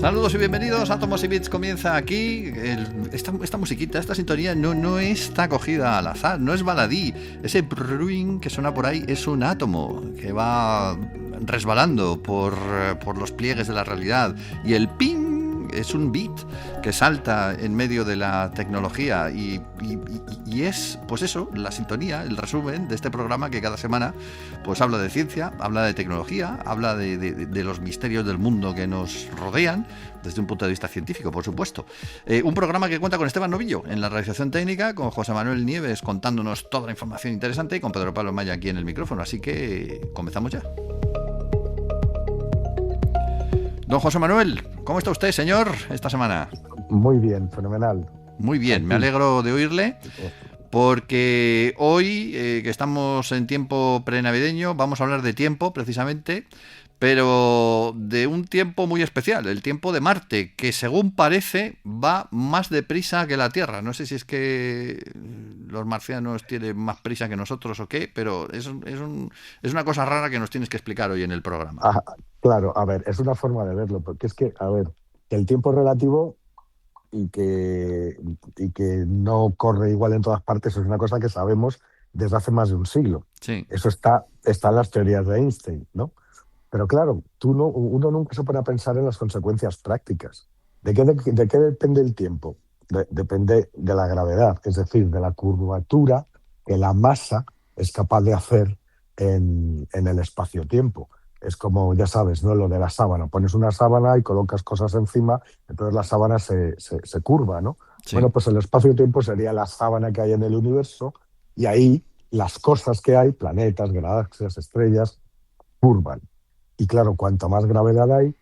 Saludos y bienvenidos a Átomos y Bits. Comienza aquí esta musiquita, esta sintonía no está cogida al azar, no es baladí. Ese brrruing que suena por ahí es un átomo que va resbalando por los pliegues de la realidad, y el ping es un beat que salta en medio de la tecnología y es, pues eso, la sintonía, el resumen de este programa que cada semana pues habla de ciencia, habla de tecnología, habla de los misterios del mundo que nos rodean desde un punto de vista científico, por supuesto. Un programa que cuenta con Esteban Novillo en la realización técnica, con José Manuel Nieves contándonos toda la información interesante y con Pedro Pablo Maya aquí en el micrófono. Así que comenzamos ya. Don José Manuel, ¿cómo está usted, señor, esta semana? Muy bien, fenomenal. Muy bien, me alegro de oírle, porque hoy, que estamos en tiempo prenavideño, vamos a hablar de tiempo, precisamente, pero de un tiempo muy especial, el tiempo de Marte, que según parece va más deprisa que la Tierra. No sé si es que los marcianos tienen más prisa que nosotros o qué, pero es una cosa rara que nos tienes que explicar hoy en el programa. Claro, a ver, es una forma de verlo, porque es que, a ver, que el tiempo es relativo y que no corre igual en todas partes es una cosa que sabemos desde hace más de un siglo. Sí. Eso está en las teorías de Einstein, ¿no? Pero claro, uno nunca se pone a pensar en las consecuencias prácticas. ¿De qué depende el tiempo? Depende de la gravedad, es decir, de la curvatura que la masa es capaz de hacer en el espacio-tiempo. Es como, ya sabes, ¿no? Lo de la sábana. Pones una sábana y colocas cosas encima, entonces la sábana se curva, ¿no? Sí. Bueno, pues el espacio-tiempo sería la sábana que hay en el universo, y ahí las cosas que hay, planetas, galaxias, estrellas, curvan. Y claro, cuanto más gravedad hay,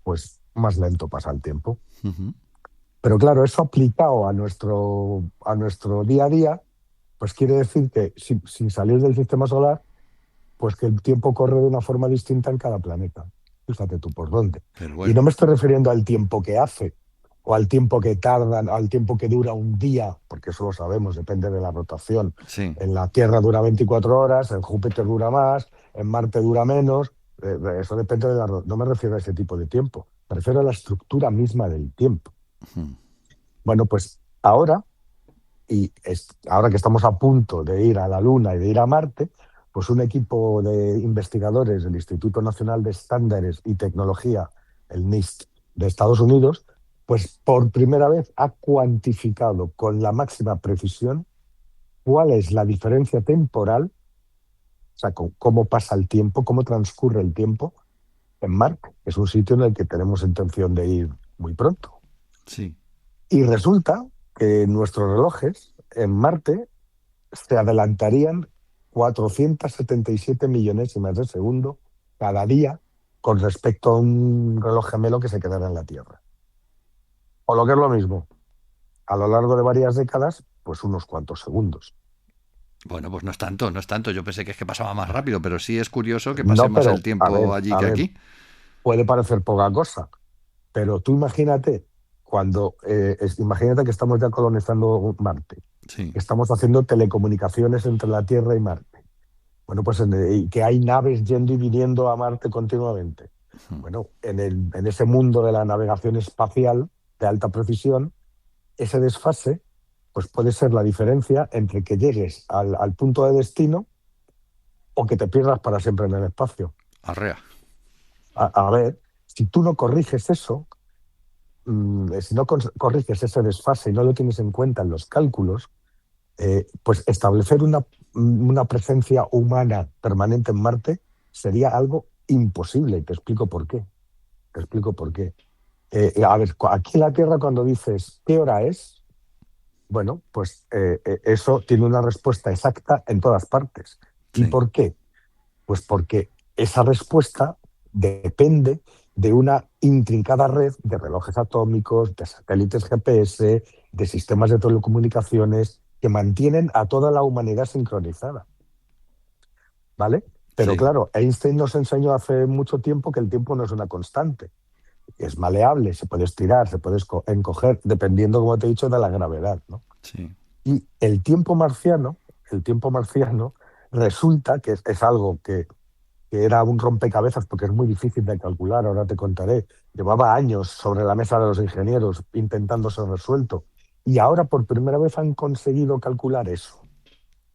pues más lento pasa el tiempo. Uh-huh. Pero claro, eso aplicado a nuestro día a día, pues quiere decir que sin salir del sistema solar, pues que el tiempo corre de una forma distinta en cada planeta. Fíjate tú por dónde. Bueno. Y no me estoy refiriendo al tiempo que hace, o al tiempo que tardan, al tiempo que dura un día, porque eso lo sabemos, depende de la rotación. Sí. En la Tierra dura 24 horas, en Júpiter dura más, en Marte dura menos. Eso depende de la rotación. No me refiero a ese tipo de tiempo, me refiero a la estructura misma del tiempo. Uh-huh. Bueno, pues ahora que estamos a punto de ir a la Luna y de ir a Marte, pues un equipo de investigadores del Instituto Nacional de Estándares y Tecnología, el NIST de Estados Unidos, pues por primera vez ha cuantificado con la máxima precisión cuál es la diferencia temporal, o sea, cómo pasa el tiempo, cómo transcurre el tiempo en Marte, que es un sitio en el que tenemos intención de ir muy pronto. Sí. Y resulta que nuestros relojes en Marte se adelantarían 477 millonésimas de segundo cada día con respecto a un reloj gemelo que se quedara en la Tierra. O lo que es lo mismo, a lo largo de varias décadas, pues unos cuantos segundos. Bueno, pues no es tanto. Yo pensé que es que pasaba más rápido, pero sí es curioso que pase más el tiempo allí que aquí. Puede parecer poca cosa, pero tú imagínate imagínate que estamos ya colonizando Marte. Sí. Estamos haciendo telecomunicaciones entre la Tierra y Marte. Bueno, pues que hay naves yendo y viniendo a Marte continuamente. Bueno, en ese mundo de la navegación espacial de alta precisión, ese desfase pues puede ser la diferencia entre que llegues al punto de destino o que te pierdas para siempre en el espacio. Arrea. A ver, si tú no corriges eso, si no corriges ese desfase y no lo tienes en cuenta en los cálculos, pues establecer una presencia humana permanente en Marte sería algo imposible. Y te explico por qué. A ver, aquí en la Tierra, cuando dices ¿qué hora es? Bueno, pues eso tiene una respuesta exacta en todas partes. Sí. ¿Y por qué? Pues porque esa respuesta depende de una intrincada red de relojes atómicos, de satélites GPS, de sistemas de telecomunicaciones que mantienen a toda la humanidad sincronizada. ¿Vale? Pero Sí. claro, Einstein nos enseñó hace mucho tiempo que el tiempo no es una constante. Es maleable, se puede estirar, se puede encoger, dependiendo, como te he dicho, de la gravedad, ¿no? Sí. Y el tiempo marciano resulta que es algo que que era un rompecabezas porque es muy difícil de calcular, ahora te contaré. Llevaba años sobre la mesa de los ingenieros intentando ser resuelto. Y ahora por primera vez han conseguido calcular eso.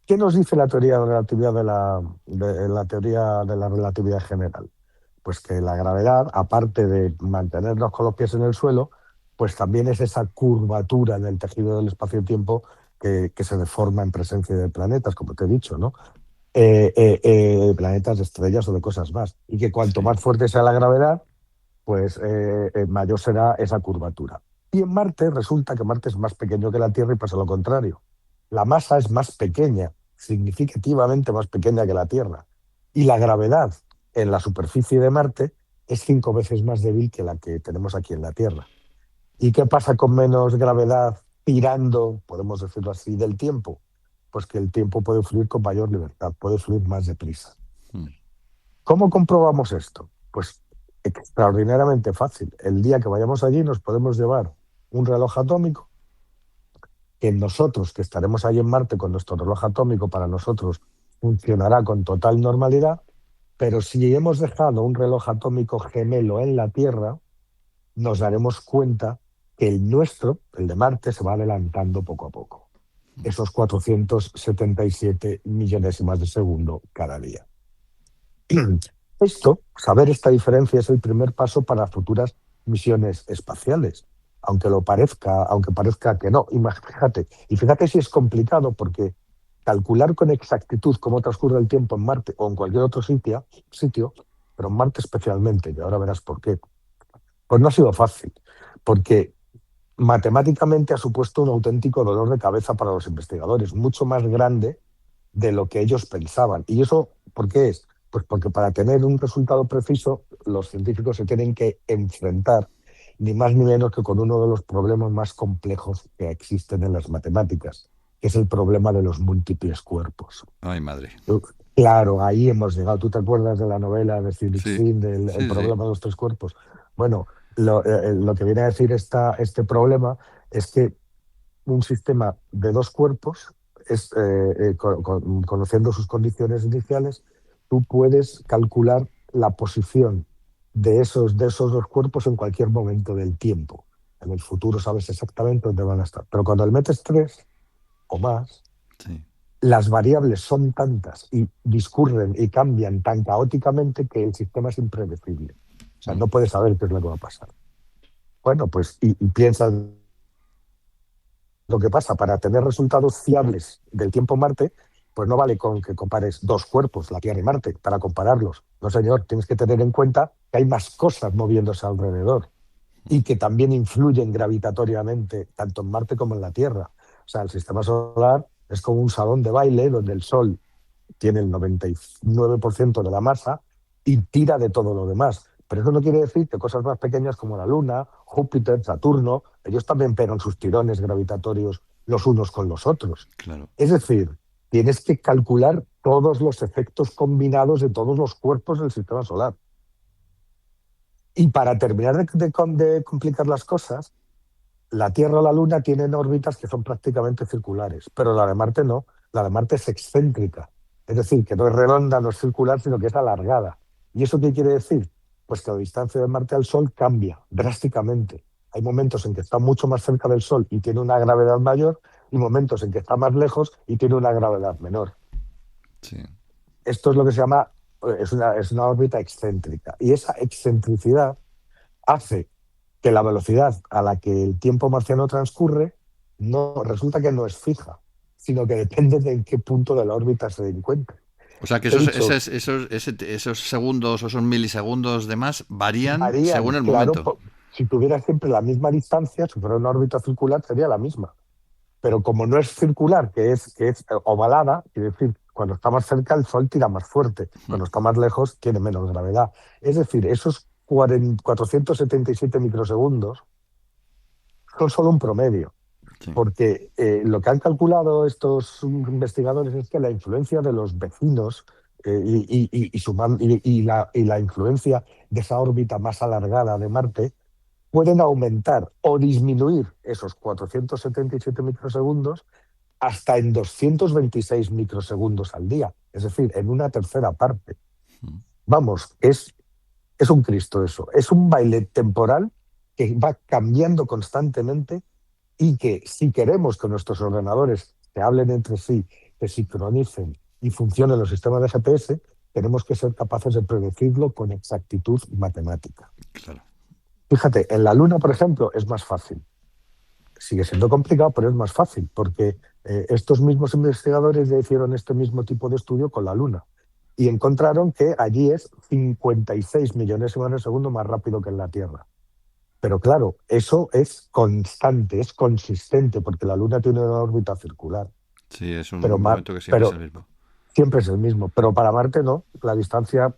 ¿Qué nos dice la teoría de relatividad la teoría de la relatividad general? Pues que la gravedad, aparte de mantenernos con los pies en el suelo, pues también es esa curvatura en el tejido del espacio-tiempo que se deforma en presencia de planetas, como te he dicho, ¿no? Planetas, de estrellas o de cosas más. Y que cuanto Sí. más fuerte sea la gravedad, pues mayor será esa curvatura. Y en Marte resulta que Marte es más pequeño que la Tierra y pasa lo contrario. La masa es más pequeña, significativamente más pequeña que la Tierra. Y la gravedad en la superficie de Marte es 5 veces más débil que la que tenemos aquí en la Tierra. ¿Y qué pasa con menos gravedad tirando, podemos decirlo así, del tiempo? Pues que el tiempo puede fluir con mayor libertad, puede fluir más deprisa. Mm. ¿Cómo comprobamos esto? Pues extraordinariamente fácil. El día que vayamos allí nos podemos llevar un reloj atómico que nosotros, que estaremos allí en Marte con nuestro reloj atómico, para nosotros funcionará con total normalidad, pero si hemos dejado un reloj atómico gemelo en la Tierra, nos daremos cuenta que el nuestro, el de Marte, se va adelantando poco a poco. Esos 477 millonésimas de segundo cada día. Saber esta diferencia es el primer paso para futuras misiones espaciales, aunque parezca que no. Y fíjate si es complicado, porque calcular con exactitud cómo transcurre el tiempo en Marte o en cualquier otro sitio, pero en Marte especialmente, y ahora verás por qué, pues no ha sido fácil, porque matemáticamente ha supuesto un auténtico dolor de cabeza para los investigadores, mucho más grande de lo que ellos pensaban. ¿Y eso por qué es? Pues porque para tener un resultado preciso, los científicos se tienen que enfrentar ni más ni menos que con uno de los problemas más complejos que existen en las matemáticas, que es el problema de los múltiples cuerpos. Ay, madre. Claro, ahí hemos llegado. ¿Tú te acuerdas de la novela de Philip Sí, Sing, del el sí, sí. problema de los tres cuerpos? Bueno, lo que viene a decir este problema es que un sistema de dos cuerpos, conociendo sus condiciones iniciales, tú puedes calcular la posición de esos dos cuerpos en cualquier momento del tiempo. En el futuro sabes exactamente dónde van a estar. Pero cuando le metes tres o más, Sí. las variables son tantas y discurren y cambian tan caóticamente que el sistema es impredecible. O sea, Mm. no puedes saber qué es lo que va a pasar. Bueno, pues y piensas lo que pasa, para tener resultados fiables del tiempo en Marte, pues no vale con que compares dos cuerpos, la Tierra y Marte, para compararlos. No, señor, tienes que tener en cuenta que hay más cosas moviéndose alrededor y que también influyen gravitatoriamente tanto en Marte como en la Tierra. O sea, el sistema solar es como un salón de baile donde el Sol tiene el 99% de la masa y tira de todo lo demás. Pero eso no quiere decir que cosas más pequeñas como la Luna, Júpiter, Saturno, ellos también pegan sus tirones gravitatorios los unos con los otros. Claro. Es decir, tienes que calcular todos los efectos combinados de todos los cuerpos del sistema solar. Y para terminar de complicar las cosas, la Tierra o la Luna tienen órbitas que son prácticamente circulares, pero la de Marte no. La de Marte es excéntrica. Es decir, que no es redonda, no es circular, sino que es alargada. ¿Y eso qué quiere decir? Pues que la distancia de Marte al Sol cambia drásticamente. Hay momentos en que está mucho más cerca del Sol y tiene una gravedad mayor, y momentos en que está más lejos y tiene una gravedad menor. Sí. Esto es lo que se llama, es una órbita excéntrica. Y esa excentricidad hace que la velocidad a la que el tiempo marciano transcurre resulta que no es fija, sino que depende de en qué punto de la órbita se encuentre. O sea que He dicho, esos segundos o esos milisegundos de más varían según varían, el claro, momento. si tuviera siempre la misma distancia, si fuera una órbita circular, sería la misma. Pero como no es circular, que es ovalada, quiere decir, cuando está más cerca el Sol tira más fuerte, cuando está más lejos tiene menos gravedad. Es decir, esos 477 microsegundos son solo un promedio, Sí. porque lo que han calculado estos investigadores es que la influencia de los vecinos y la influencia de esa órbita más alargada de Marte pueden aumentar o disminuir esos 477 microsegundos hasta en 226 microsegundos al día, es decir, en una tercera parte. vamos, es un Cristo eso. Es un baile temporal que va cambiando constantemente y que si queremos que nuestros ordenadores se hablen entre sí, se sincronicen y funcionen los sistemas de GPS, tenemos que ser capaces de predecirlo con exactitud matemática. Claro. Fíjate, en la Luna, por ejemplo, es más fácil. Sigue siendo complicado, pero es más fácil, porque estos mismos investigadores ya hicieron este mismo tipo de estudio con la Luna y encontraron que allí es 56 millonésimas de segundo más rápido que en la Tierra. Pero claro, eso es constante, es consistente, porque la Luna tiene una órbita circular, Sí, es pero, un momento que siempre es el pero mismo. siempre es el mismo. Pero para Marte no, la distancia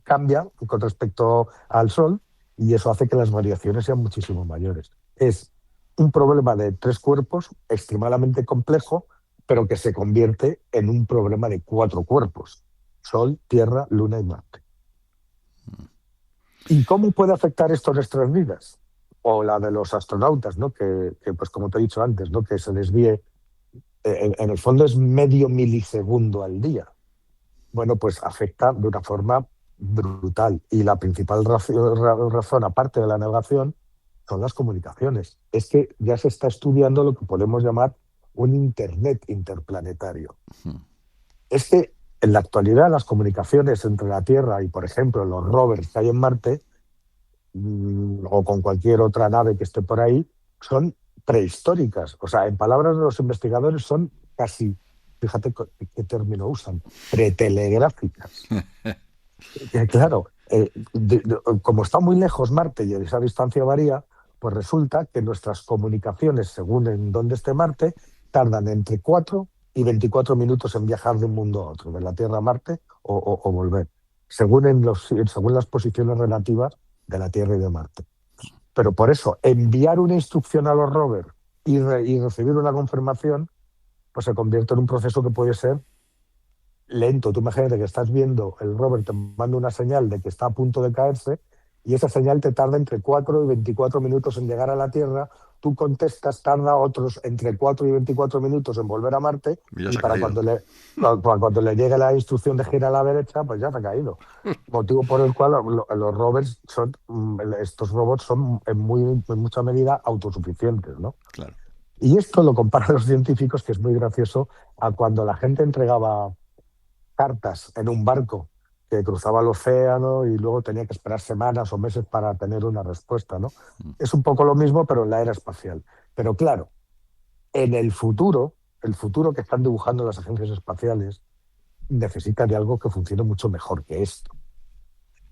cambia con respecto al Sol y eso hace que las variaciones sean muchísimo mayores. Es un problema de tres cuerpos extremadamente complejo, pero que se convierte en un problema de cuatro cuerpos: Sol, Tierra, Luna y Marte. ¿Y cómo puede afectar esto a nuestras vidas? O la de los astronautas, ¿no? Pues como te he dicho antes, ¿no? Que se desvíe, en el fondo es medio milisegundo al día. Bueno, pues afecta de una forma brutal. Y la principal razón, aparte de la navegación, son las comunicaciones. Es que ya se está estudiando lo que podemos llamar un Internet interplanetario. Es que en la actualidad las comunicaciones entre la Tierra y, por ejemplo, los rovers que hay en Marte, o con cualquier otra nave que esté por ahí, son prehistóricas. O sea, en palabras de los investigadores, son casi, fíjate qué término usan, pretelegráficas. Claro, como está muy lejos Marte y esa distancia varía, pues resulta que nuestras comunicaciones, según en dónde esté Marte, tardan entre 4 y 24 minutos en viajar de un mundo a otro, de la Tierra a Marte o volver, según las posiciones relativas de la Tierra y de Marte. Pero por eso, enviar una instrucción a los rovers y recibir una confirmación, pues se convierte en un proceso que puede ser lento. Tú imagínate que estás viendo, el rover te manda una señal de que está a punto de caerse y esa señal te tarda entre 4 y 24 minutos en llegar a la Tierra. Tú contestas, tarda otros entre 4 y 24 minutos en volver a Marte Y ya y se ha para caído. cuando le llegue la instrucción de girar a la derecha, pues ya se ha caído. Motivo por el cual los rovers estos robots son en mucha medida autosuficientes, ¿no? Claro. Y esto lo comparan los científicos, que es muy gracioso, a cuando la gente entregaba cartas en un barco que cruzaba el océano y luego tenía que esperar semanas o meses para tener una respuesta, ¿no? Es un poco lo mismo, pero en la era espacial. Pero claro, en el futuro que están dibujando las agencias espaciales necesita de algo que funcione mucho mejor que esto.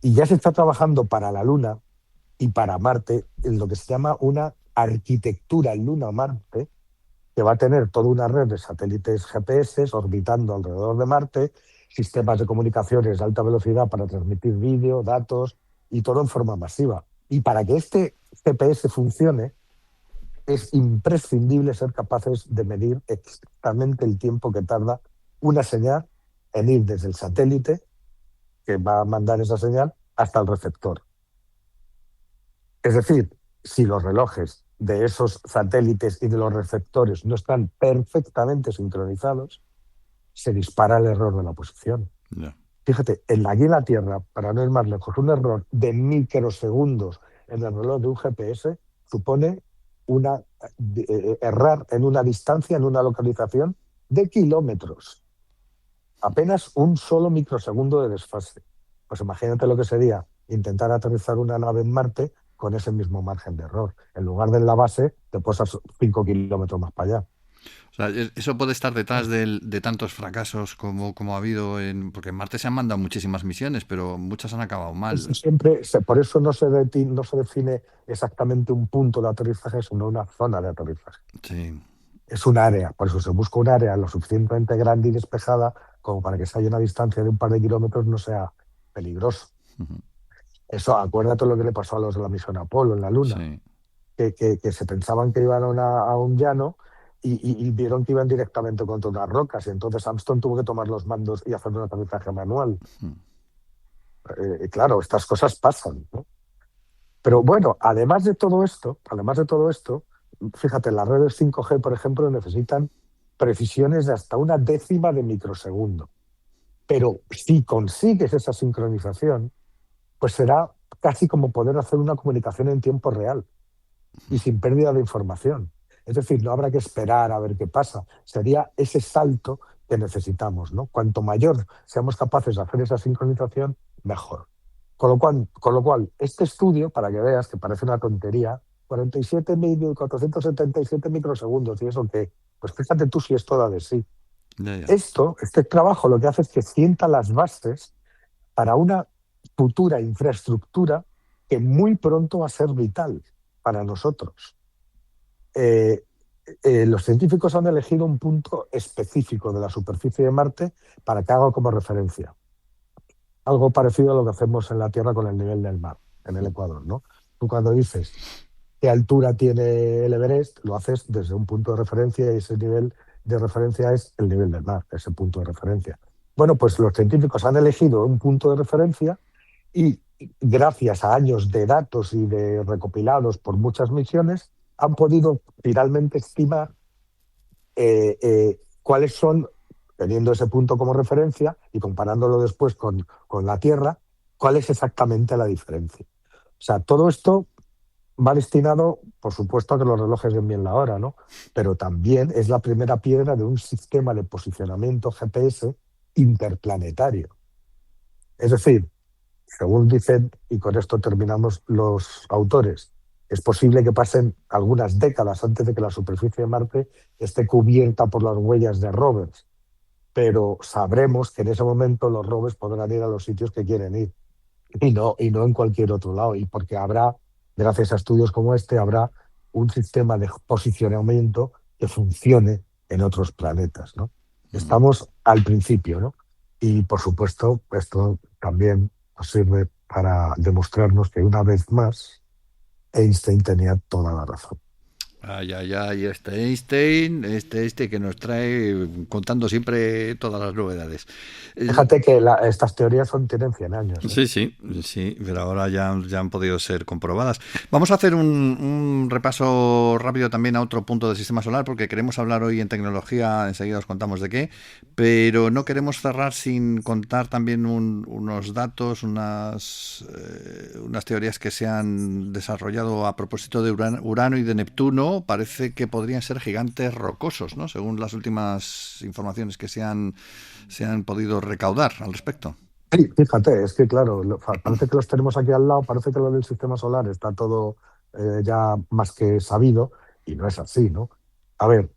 Y ya se está trabajando para la Luna y para Marte en lo que se llama una arquitectura Luna-Marte, que va a tener toda una red de satélites GPS orbitando alrededor de Marte, sistemas de comunicaciones de alta velocidad para transmitir vídeo, datos y todo en forma masiva. Y para que este GPS funcione, es imprescindible ser capaces de medir exactamente el tiempo que tarda una señal en ir desde el satélite que va a mandar esa señal hasta el receptor. Es decir, si los relojes de esos satélites y de los receptores no están perfectamente sincronizados, se dispara el error de la posición. Ya. Fíjate, aquí en la Tierra, para no ir más lejos, un error de microsegundos en el reloj de un GPS supone errar en una distancia, en una localización de kilómetros. Apenas un solo microsegundo de desfase. Pues imagínate lo que sería intentar aterrizar una nave en Marte con ese mismo margen de error. En lugar de en la base, te posas 5 kilómetros más para allá. O sea, eso puede estar detrás de tantos fracasos como ha habido porque en Marte se han mandado muchísimas misiones, pero muchas han acabado mal. Por eso no se define exactamente un punto de aterrizaje, sino una zona de aterrizaje. Sí. Es un área, por eso se busca un área lo suficientemente grande y despejada como para que si hay una distancia de un par de kilómetros no sea peligroso. Eso, acuérdate lo que le pasó a los de la misión Apolo en la Luna, Sí. que se pensaban que iban a un llano y vieron que iban directamente contra unas rocas y entonces Armstrong tuvo que tomar los mandos y hacer un aterrizaje manual. Claro, estas cosas pasan, ¿no? Pero bueno, además de todo esto, fíjate, las redes 5G, por ejemplo, necesitan precisiones de hasta una décima de microsegundo. Pero si consigues esa sincronización, pues será casi como poder hacer una comunicación en tiempo real y sin pérdida de información. Es decir, no habrá que esperar a ver qué pasa. Sería ese salto que necesitamos, ¿no? Cuanto mayor seamos capaces de hacer esa sincronización, mejor. Con lo cual, este estudio, para que veas que parece una tontería, 477 microsegundos, y eso que, pues fíjate tú si esto da de sí. Ya, ya. Este trabajo lo que hace es que sienta las bases para una futura infraestructura que muy pronto va a ser vital para nosotros. Eh, los científicos han elegido un punto específico de la superficie de Marte para que haga como referencia. Algo parecido a lo que hacemos en la Tierra con el nivel del mar, en el Ecuador, ¿no? Tú cuando dices qué altura tiene el Everest, lo haces desde un punto de referencia y ese nivel de referencia es el nivel del mar, ese punto de referencia. Bueno, pues los científicos han elegido un punto de referencia y gracias a años de datos y de recopilados por muchas misiones, han podido finalmente estimar cuáles son, teniendo ese punto como referencia y comparándolo después con la Tierra, cuál es exactamente la diferencia. O sea, todo esto va destinado, por supuesto, a que los relojes den bien la hora, ¿no? Pero también es la primera piedra de un sistema de posicionamiento GPS interplanetario. Es decir, según dicen, y con esto terminamos los autores, es posible que pasen algunas décadas antes de que la superficie de Marte esté cubierta por las huellas de rovers, pero sabremos que en ese momento los rovers podrán ir a los sitios que quieren ir y no en cualquier otro lado, y porque habrá, gracias a estudios como este, habrá un sistema de posicionamiento que funcione en otros planetas, ¿no? Mm. Estamos al principio, ¿no? Y por supuesto, esto también nos sirve para demostrarnos que una vez más Einstein tenía toda la razón. Ay, ay, ay, este que nos trae contando siempre todas las novedades. Eh, Fíjate que estas teorías tienen 100 años, ¿eh? Sí, sí, sí, pero ahora ya han podido ser comprobadas. Vamos a hacer un repaso rápido también a otro punto del sistema solar, porque queremos hablar hoy en tecnología, enseguida os contamos de qué, pero no queremos cerrar sin contar también unos datos, unas teorías que se han desarrollado a propósito de Urano y de Neptuno. Parece que podrían ser gigantes rocosos, ¿no? Según las últimas informaciones que se han podido recaudar al respecto. Sí, fíjate, es que claro, parece que los tenemos aquí al lado, parece que lo del sistema solar está todo ya más que sabido y no es así, ¿no? A ver,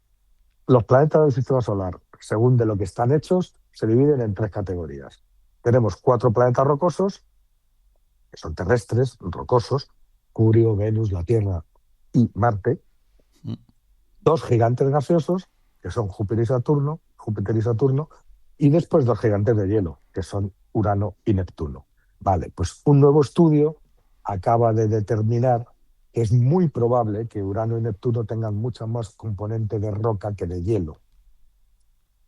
los planetas del sistema solar, según de lo que están hechos, se dividen en tres categorías. Tenemos cuatro planetas rocosos, que son terrestres, rocosos, Curio, Venus, la Tierra y Marte. Dos gigantes gaseosos, que son Júpiter y Saturno, y después dos gigantes de hielo, que son Urano y Neptuno. Vale, pues un nuevo estudio acaba de determinar que es muy probable que Urano y Neptuno tengan mucha más componente de roca que de hielo.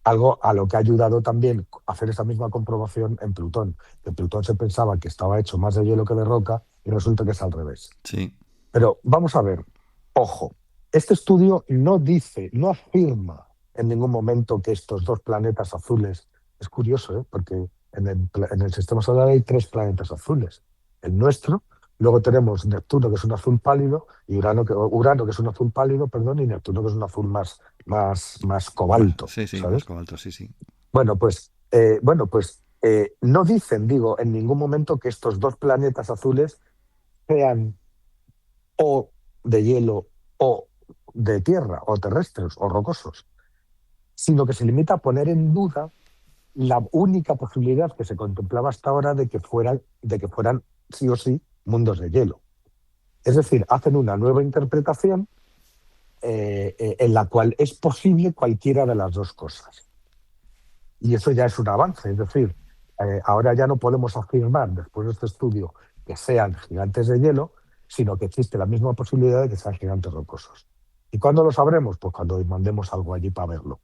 Algo a lo que ha ayudado también a hacer esa misma comprobación en Plutón. En Plutón se pensaba que estaba hecho más de hielo que de roca y resulta que es al revés. Sí. Pero vamos a ver, ojo, este estudio no dice, no afirma en ningún momento que estos dos planetas azules, es curioso, ¿eh? Porque en el sistema solar hay tres planetas azules. El nuestro, luego tenemos Neptuno, que es un azul pálido, y Urano, que es un azul pálido, perdón, y Neptuno, que es un azul más cobalto, Sí, sí, más ¿sabes? cobalto, sí, sí. Bueno, pues no dicen, digo, en ningún momento que estos dos planetas azules sean o de hielo o de tierra o terrestres o rocosos, sino que se limita a poner en duda la única posibilidad que se contemplaba hasta ahora de que fueran sí o sí mundos de hielo. Es decir, hacen una nueva interpretación en la cual es posible cualquiera de las dos cosas. Y eso ya es un avance. Es decir, ahora ya no podemos afirmar, después de este estudio, que sean gigantes de hielo, sino que existe la misma posibilidad de que sean gigantes rocosos. ¿Y cuándo lo sabremos? Pues cuando mandemos algo allí para verlo.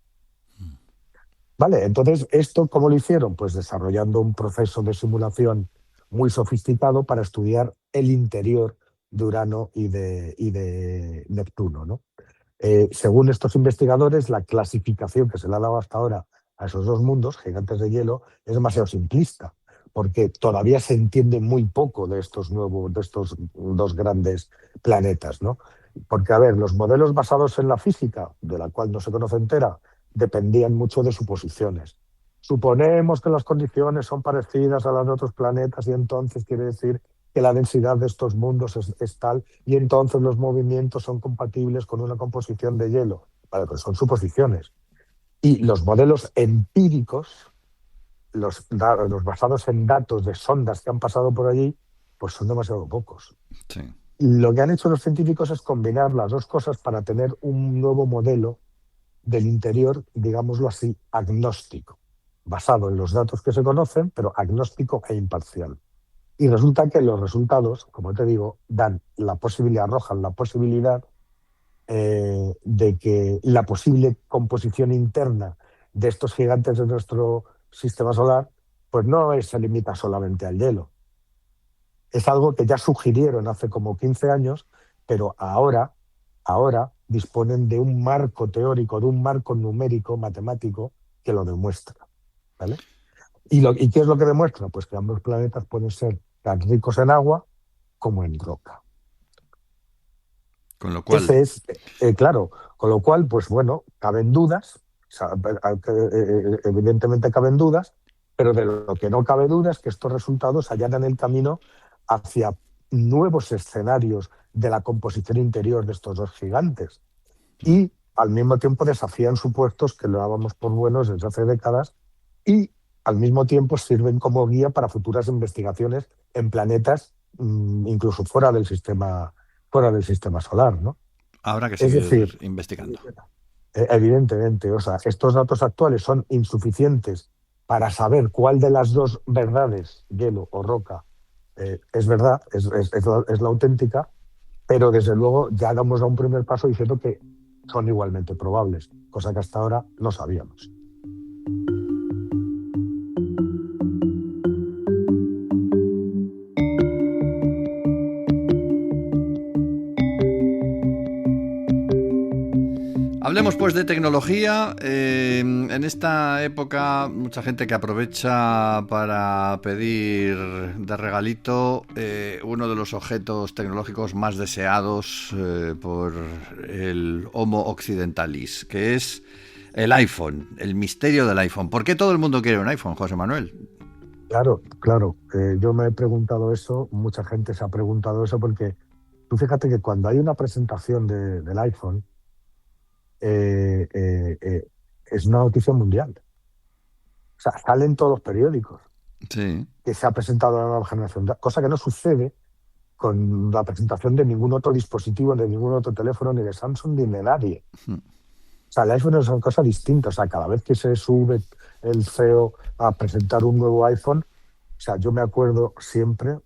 Vale, entonces, ¿esto cómo lo hicieron? Pues desarrollando un proceso de simulación muy sofisticado para estudiar el interior de Urano y de Neptuno, ¿no? Según estos investigadores, la clasificación que se le ha dado hasta ahora a esos dos mundos, gigantes de hielo, es demasiado simplista, porque todavía se entiende muy poco de estos dos grandes planetas, ¿no? Porque, a ver, los modelos basados en la física, de la cual no se conoce entera, dependían mucho de suposiciones. Suponemos que las condiciones son parecidas a las de otros planetas y entonces quiere decir que la densidad de estos mundos es tal y entonces los movimientos son compatibles con una composición de hielo. Vale, pues son suposiciones. Y los modelos empíricos, los basados en datos de sondas que han pasado por allí, pues son demasiado pocos. Sí. Lo que han hecho los científicos es combinar las dos cosas para tener un nuevo modelo del interior, digámoslo así, agnóstico, basado en los datos que se conocen, pero agnóstico e imparcial. Y resulta que los resultados, como te digo, dan la posibilidad, arrojan la posibilidad de que la posible composición interna de estos gigantes de nuestro sistema solar, pues no se limita solamente al hielo. Es algo que ya sugirieron hace como 15 años, pero ahora disponen de un marco teórico, de un marco numérico, matemático, que lo demuestra. ¿Vale? ¿Y qué es lo que demuestra? Pues que ambos planetas pueden ser tan ricos en agua como en roca. Con lo cual, Claro, con lo cual, pues bueno, caben dudas, o sea, evidentemente caben dudas, pero de lo que no cabe duda es que estos resultados allanan el camino hacia nuevos escenarios de la composición interior de estos dos gigantes y al mismo tiempo desafían supuestos que lo dábamos por buenos desde hace décadas y al mismo tiempo sirven como guía para futuras investigaciones en planetas incluso fuera del sistema solar, ¿no? habrá que Es decir, seguir investigando. evidentemente, o sea, estos datos actuales son insuficientes para saber cuál de las dos verdades, hielo o roca, es verdad, es la auténtica, pero desde luego ya damos a un primer paso diciendo que son igualmente probables, cosa que hasta ahora no sabíamos. Hablemos pues de tecnología. En esta época, mucha gente que aprovecha para pedir de regalito uno de los objetos tecnológicos más deseados por el Homo occidentalis, que es el iPhone, el misterio del iPhone. ¿Por qué todo el mundo quiere un iPhone, José Manuel? Claro, claro. Yo me he preguntado eso, mucha gente se ha preguntado eso, porque tú fíjate que cuando hay una presentación del iPhone, es una noticia mundial. O sea, salen todos los periódicos Sí. que se ha presentado la nueva generación, cosa que no sucede con la presentación de ningún otro dispositivo, de ningún otro teléfono, ni de Samsung, ni de nadie. O sea, el iPhone es una cosa distinta. O sea, cada vez que se sube el CEO a presentar un nuevo iPhone, o sea, yo me acuerdo siempre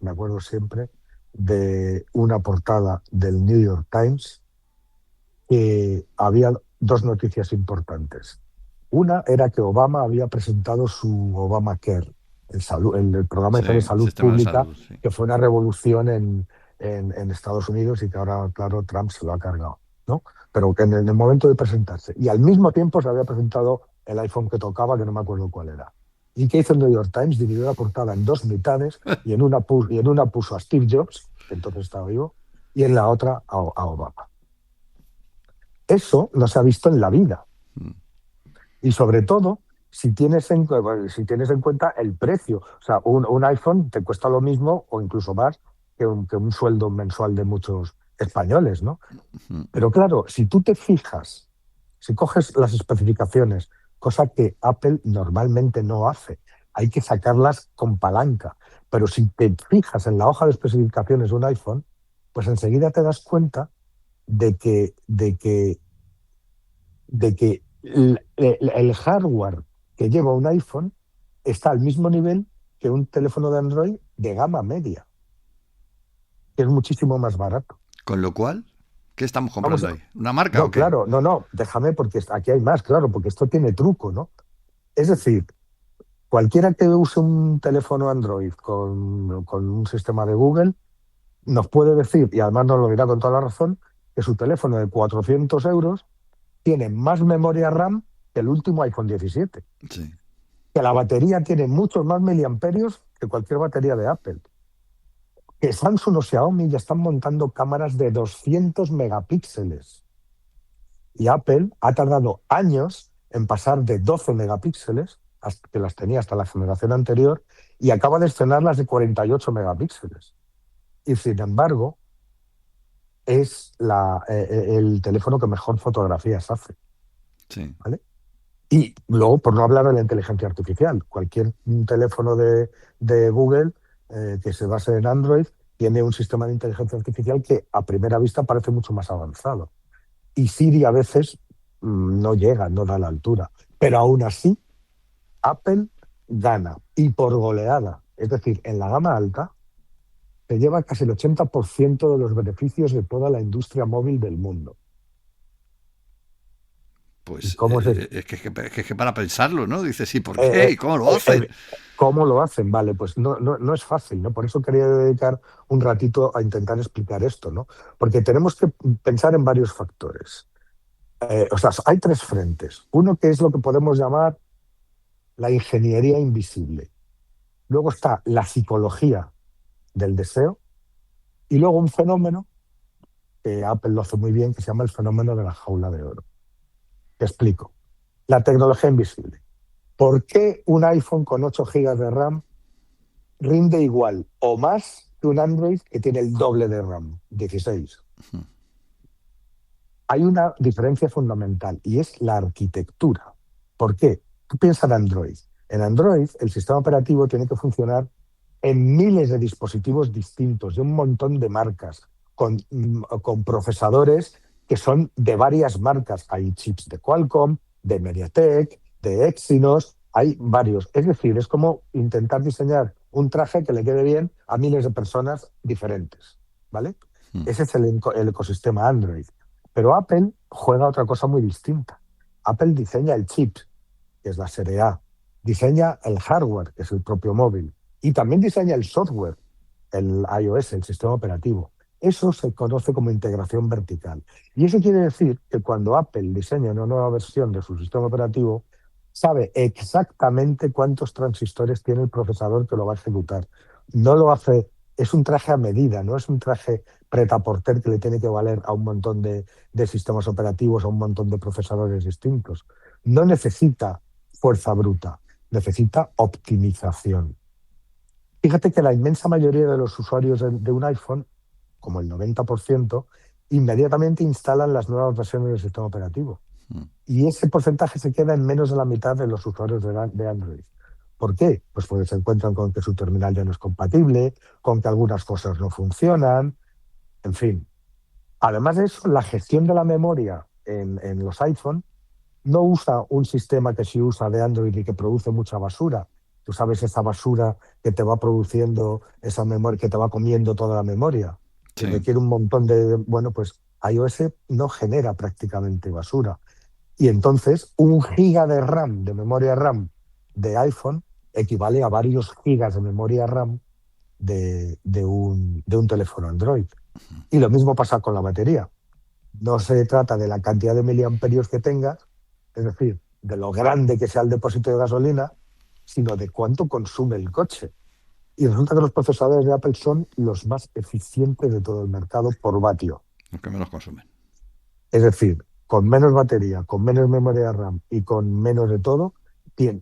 de una portada del New York Times que había dos noticias importantes. Una era que Obama había presentado su Obamacare, el programa Sí, de salud sistema de pública, salud, sí. que fue una revolución en Estados Unidos y que ahora, claro, Trump se lo ha cargado, ¿no? Pero que en el momento de presentarse. Y al mismo tiempo se había presentado el iPhone que tocaba, que no me acuerdo cuál era. ¿Y qué hizo el New York Times? Dividió la portada en dos mitades y en una puso a Steve Jobs, que entonces estaba vivo, y en la otra a Obama. Eso no se ha visto en la vida. Y sobre todo, si tienes en cuenta el precio. O sea, un iPhone te cuesta lo mismo o incluso más que un sueldo mensual de muchos españoles, ¿no? Pero claro, si tú te fijas, si coges las especificaciones, cosa que Apple normalmente no hace, hay que sacarlas con palanca. Pero si te fijas en la hoja de especificaciones de un iPhone, pues enseguida te das cuenta de que el hardware que lleva un iPhone está al mismo nivel que un teléfono de Android de gama media, que es muchísimo más barato. Con lo cual, ¿qué estamos Vamos, comprando ahí? ¿Una marca o no, qué? claro, no, déjame porque aquí hay más, claro, porque esto tiene truco, ¿no? Es decir, cualquiera que use un teléfono Android con un sistema de Google nos puede decir, y además nos lo dirá con toda la razón, que su teléfono de 400 euros tiene más memoria RAM que el último iPhone 17, Sí. que la batería tiene muchos más miliamperios que cualquier batería de Apple, que Samsung o Xiaomi ya están montando cámaras de 200 megapíxeles y Apple ha tardado años en pasar de 12 megapíxeles, que las tenía hasta la generación anterior, y acaba de estrenar las de 48 megapíxeles. Y sin embargo, es el teléfono que mejor fotografías hace, Sí. ¿vale? Y luego, por no hablar de la inteligencia artificial, cualquier teléfono de Google que se base en Android tiene un sistema de inteligencia artificial que a primera vista parece mucho más avanzado. Y Siri a veces no llega, no da la altura. Pero aún así, Apple gana y por goleada. Es decir, en la gama alta se lleva casi el 80% de los beneficios de toda la industria móvil del mundo. ¿Y Pues cómo es eso? es que para pensarlo, ¿no? Dices, ¿y por Eh, qué? eh, ¿Y cómo lo eh, hacen? eh, ¿Cómo lo hacen? Vale, pues no es fácil, ¿no? Por eso quería dedicar un ratito a intentar explicar esto, ¿no? Porque tenemos que pensar en varios factores. O sea, hay tres frentes. Uno que es lo que podemos llamar la ingeniería invisible. Luego está la psicología del deseo y luego un fenómeno que Apple lo hace muy bien, que se llama el fenómeno de la jaula de oro. Te explico. La tecnología invisible. ¿Por qué un iPhone con 8 gigas de RAM rinde igual o más que un Android que tiene el doble de RAM, 16? Hay una diferencia fundamental y es la arquitectura. ¿Por qué? Tú piensas en Android. En Android, el sistema operativo tiene que funcionar en miles de dispositivos distintos, de un montón de marcas, con procesadores que son de varias marcas. Hay chips de Qualcomm, de MediaTek, de Exynos, hay varios. Es decir, es como intentar diseñar un traje que le quede bien a miles de personas diferentes, ¿vale? Ese es el ecosistema Android. Pero Apple juega otra cosa muy distinta. Apple diseña el chip, que es la serie A, diseña el hardware, que es el propio móvil, y también diseña el software, el iOS, el sistema operativo. Eso se conoce como integración vertical. Y eso quiere decir que cuando Apple diseña una nueva versión de su sistema operativo, sabe exactamente cuántos transistores tiene el procesador que lo va a ejecutar. No lo hace, es un traje a medida, no es un traje prêt-à-porter que le tiene que valer a un montón de sistemas operativos, a un montón de procesadores distintos. No necesita fuerza bruta, necesita optimización. Fíjate que la inmensa mayoría de los usuarios de un iPhone, como el 90%, inmediatamente instalan las nuevas versiones del sistema operativo. Y ese porcentaje se queda en menos de la mitad de los usuarios de Android. ¿Por qué? Pues porque se encuentran con que su terminal ya no es compatible, con que algunas cosas no funcionan, en fin. Además de eso, la gestión de la memoria en los iPhone no usa un sistema que sí usa de Android y que produce mucha basura. Tú sabes esa basura que te va produciendo esa memoria, que te va comiendo toda la memoria y Sí. requiere un montón de... Bueno, pues iOS no genera prácticamente basura. Y entonces 1 giga de RAM, de memoria RAM de iPhone, equivale a varios gigas de memoria RAM de un teléfono Android. Y lo mismo pasa con la batería. No se trata de la cantidad de miliamperios que tengas, es decir, de lo grande que sea el depósito de gasolina, sino de cuánto consume el coche. Y resulta que los procesadores de Apple son los más eficientes de todo el mercado por vatio. Lo que menos consumen. Es decir, con menos batería, con menos memoria RAM y con menos de todo,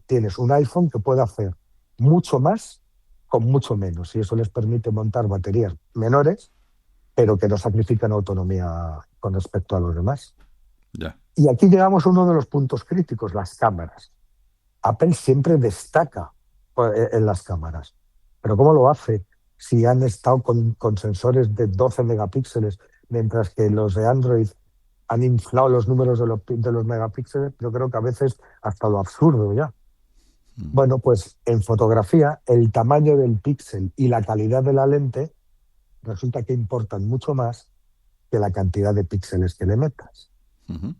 tienes un iPhone que puede hacer mucho más con mucho menos. Y eso les permite montar baterías menores, pero que no sacrifican autonomía con respecto a los demás. Ya. Y aquí llegamos a uno de los puntos críticos, las cámaras. Apple siempre destaca en las cámaras. Pero ¿cómo lo hace si han estado con sensores de 12 megapíxeles, mientras que los de Android han inflado los números de los megapíxeles? Yo creo que a veces hasta lo absurdo ya. Bueno, pues en fotografía el tamaño del píxel y la calidad de la lente resulta que importan mucho más que la cantidad de píxeles que le metas.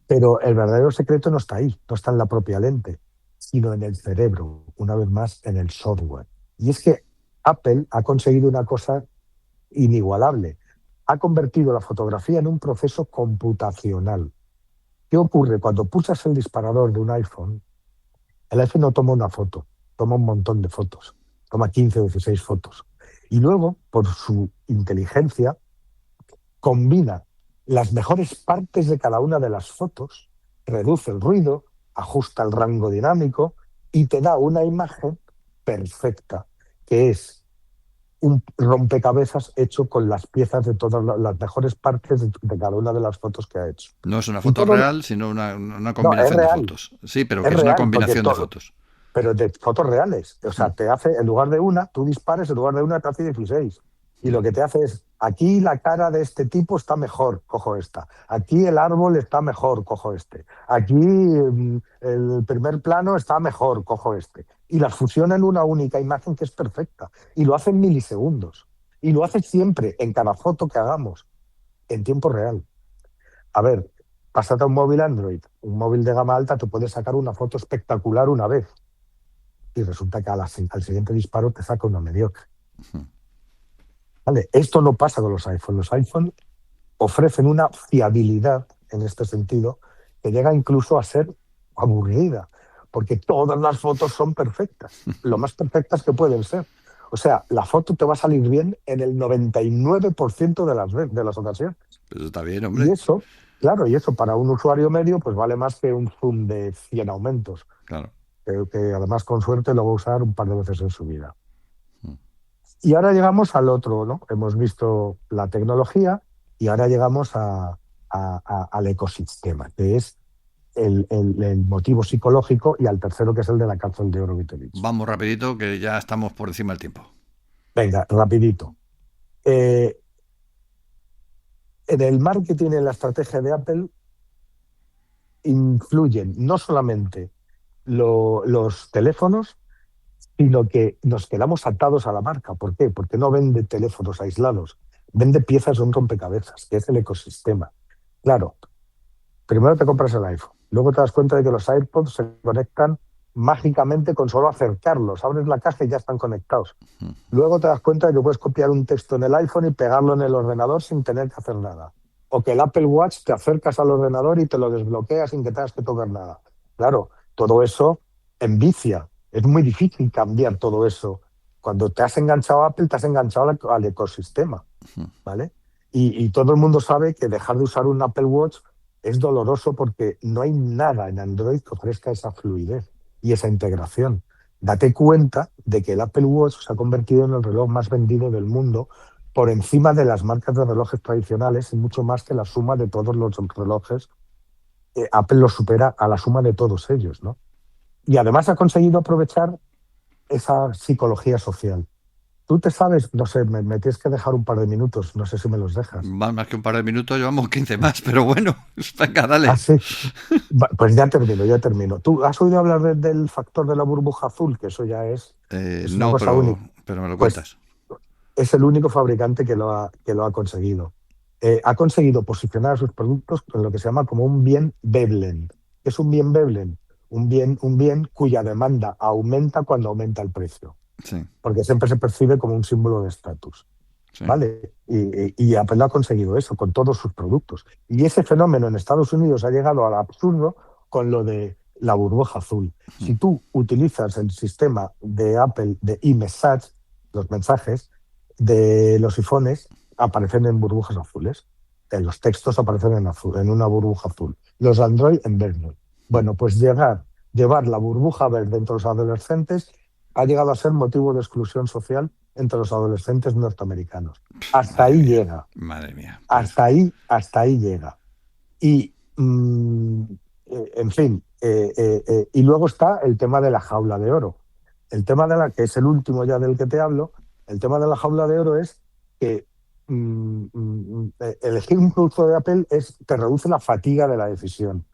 Pero el verdadero secreto no está ahí, no está en la propia lente, sino en el cerebro, una vez más en el software. Y es que Apple ha conseguido una cosa inigualable. Ha convertido la fotografía en un proceso computacional. ¿Qué ocurre? Cuando pulsas el disparador de un iPhone, el iPhone no toma una foto, toma un montón de fotos, toma 15 o 16 fotos. Y luego, por su inteligencia, combina las mejores partes de cada una de las fotos, reduce el ruido, ajusta el rango dinámico y te da una imagen perfecta, que es un rompecabezas hecho con las piezas de todas las mejores partes de cada una de las fotos que ha hecho. No es una Y foto todo, real, sino una no, combinación de fotos. Sí, pero que es es una real, porque combinación de todo, fotos. pero de fotos reales. O Mm, sea, te hace, en lugar de una, tú dispares, en lugar de una te hace 16. Y lo que te hace es, aquí la cara de este tipo está mejor, cojo esta. Aquí el árbol está mejor, cojo este. Aquí el primer plano está mejor, cojo este. Y las fusiona en una única imagen que es perfecta. Y lo hace en milisegundos. Y lo hace siempre, en cada foto que hagamos, en tiempo real. A ver, pásate a un móvil Android, un móvil de gama alta, te puedes sacar una foto espectacular una vez y resulta que al siguiente disparo te saca una mediocre. mm. ¿Vale? Esto no pasa con los iPhones. Los iPhones ofrecen una fiabilidad en este sentido que llega incluso a ser aburrida, porque todas las fotos son perfectas, lo más perfectas que pueden ser. O sea, la foto te va a salir bien en el 99% de las ocasiones. Pues está bien, Y hombre. eso, claro, y eso para un usuario medio, pues vale más que un zoom de 100 aumentos, Claro. que además con suerte lo va a usar un par de veces en su vida. Mm. Y ahora llegamos al otro, ¿no? Hemos visto la tecnología y ahora llegamos al ecosistema, que es el motivo psicológico, y al tercero, que es el de la cárcel de oro que te he dicho. Vamos rapidito, que ya estamos por encima del tiempo. Venga, rapidito. Eh, en el marketing y en la estrategia de Apple influyen no solamente los teléfonos, sino que nos quedamos atados a la marca. ¿Por qué? Porque no vende teléfonos aislados, vende piezas de un rompecabezas, que es el ecosistema. Claro, primero te compras el iPhone, luego te das cuenta de que los AirPods se conectan mágicamente con solo acercarlos. Abres la caja y ya están conectados. Mm. Luego te das cuenta de que puedes copiar un texto en el iPhone y pegarlo en el ordenador sin tener que hacer nada. O que el Apple Watch te acercas al ordenador y te lo desbloquea sin que tengas que tocar nada. Claro, todo eso envicia. Es muy difícil cambiar todo eso. Cuando te has enganchado a Apple, te has enganchado al ecosistema, ¿vale? Y todo el mundo sabe que dejar de usar un Apple Watch es doloroso porque no hay nada en Android que ofrezca esa fluidez y esa integración. Date cuenta de que el Apple Watch se ha convertido en el reloj más vendido del mundo, por encima de las marcas de relojes tradicionales y mucho más que la suma de todos los relojes. Apple lo supera a la suma de todos ellos, ¿no? Y además ha conseguido aprovechar esa psicología social. Tú te sabes, no sé, me tienes que dejar un par de minutos, no sé si me los dejas. Más que un par de minutos, llevamos 15 más, pero bueno, venga, Ah, dale. sí. Pues ya termino, ya termino. ¿Tú has oído hablar del factor de la burbuja azul? Que eso ya es una No, cosa única. pero me lo Pues cuentas. es el único fabricante que lo ha conseguido. Ha conseguido posicionar sus productos en lo que se llama como un bien Veblen. ¿Qué es un bien Veblen? Un bien cuya demanda aumenta cuando aumenta el precio, Sí, porque siempre se percibe como un símbolo de estatus. sí. ¿Vale? Y Apple ha conseguido eso con todos sus productos. Y ese fenómeno en Estados Unidos ha llegado al absurdo con lo de la burbuja azul. Si tú utilizas el sistema de Apple de iMessage, los mensajes de los iPhones aparecen en burbujas azules. Los textos aparecen en azul, en una burbuja azul. Los Android en verde. Bueno, pues llevar la burbuja verde entre los adolescentes ha llegado a ser motivo de exclusión social entre los adolescentes norteamericanos. Hasta Madre ahí mía, llega, madre mía. Pues hasta ahí llega. Y, en fin, y luego está el tema de la jaula de oro. El tema que es el último ya del que te hablo, el tema de la jaula de oro es que elegir un producto de Apple te reduce la fatiga de la decisión.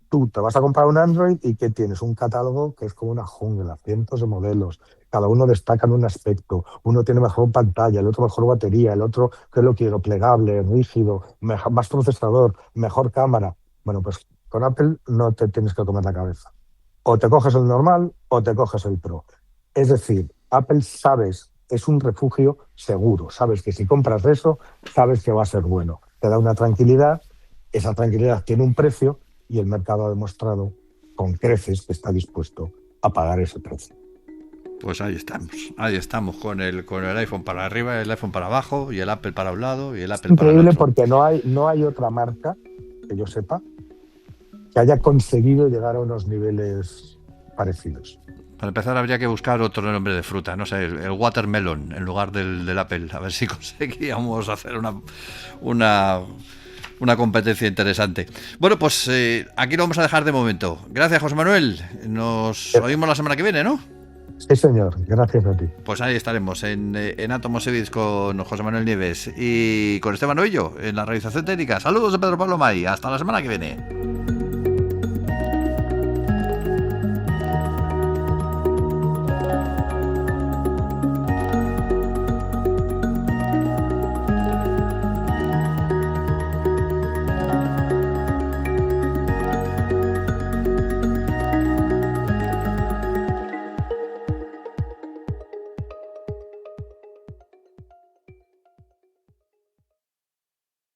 Tú te vas a comprar un Android y ¿qué tienes? Un catálogo que es como una jungla, cientos de modelos, cada uno destaca en un aspecto. Uno tiene mejor pantalla, el otro mejor batería, el otro que lo quiero plegable, rígido, más procesador, mejor cámara. Bueno, pues con Apple no te tienes que comer la cabeza. O te coges el normal o te coges el Pro. Es decir, Apple, sabes, es un refugio seguro. Sabes que si compras eso, sabes que va a ser bueno. Te da una tranquilidad, esa tranquilidad tiene un precio y el mercado ha demostrado con creces que está dispuesto a pagar ese precio. Pues ahí estamos con el iPhone para arriba, el iPhone para abajo y el Apple para un lado y el Apple para el Increíble, otro. porque no hay otra marca que yo sepa que haya conseguido llegar a unos niveles parecidos. Para empezar habría que buscar otro nombre de fruta, no sé, el watermelon en lugar del Apple, a ver si conseguíamos hacer una competencia interesante. Bueno, pues aquí lo vamos a dejar de momento. Gracias, José Manuel. Nos oímos la semana que viene, ¿no? Sí, señor. Gracias a ti. Pues ahí estaremos en Atomos y Bits con José Manuel Nieves y con Esteban Oillo en la realización técnica. Saludos de Pedro Pablo May. Hasta la semana que viene.